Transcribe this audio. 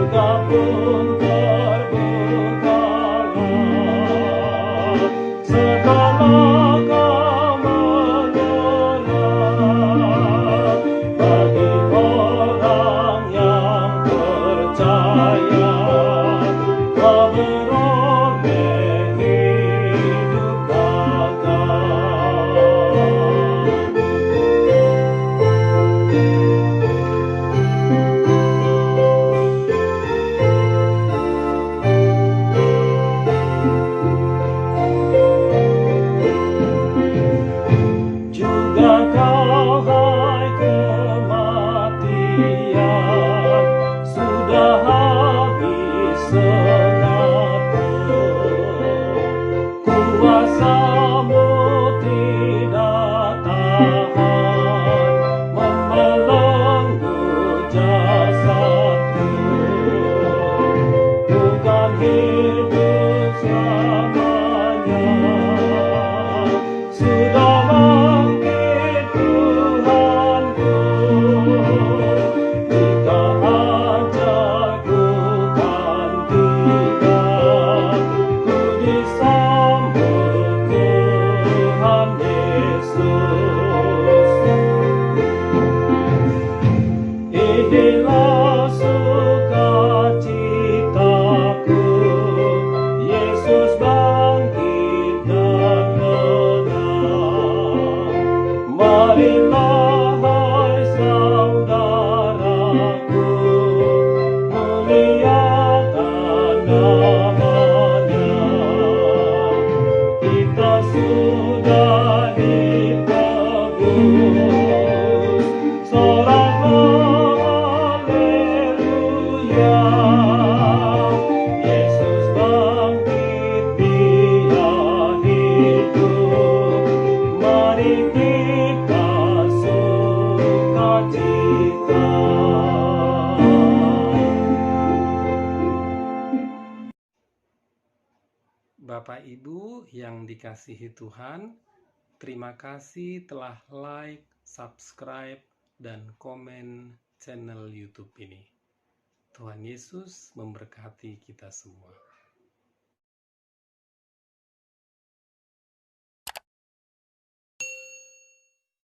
surga pun terbukalah, setelah kau menyerah. Bagi orang yang percaya, kau beroleh hidup kekal. Juga kau, hai kematian, sudah habis sengatmu. Kuasamu tidak tahan membelenggu jasadmu. Bukan hidup selamanya, sudah bangkit Tuhanku. Jika ajalku kan tiba, ku disambut Tuhan Yesus. Inilah sukacitaku, Yesus bangkit dan menang. Marilah hai saudaraku, muliakan namanya. Kita sudah ditebus, soraklah haleluya. Yesus bangkit, Dia hidup. Mari kita sukacita. Bapak Ibu yang dikasihi Tuhan, terima kasih telah like, subscribe, dan komen channel YouTube ini. Tuhan Yesus memberkati kita semua.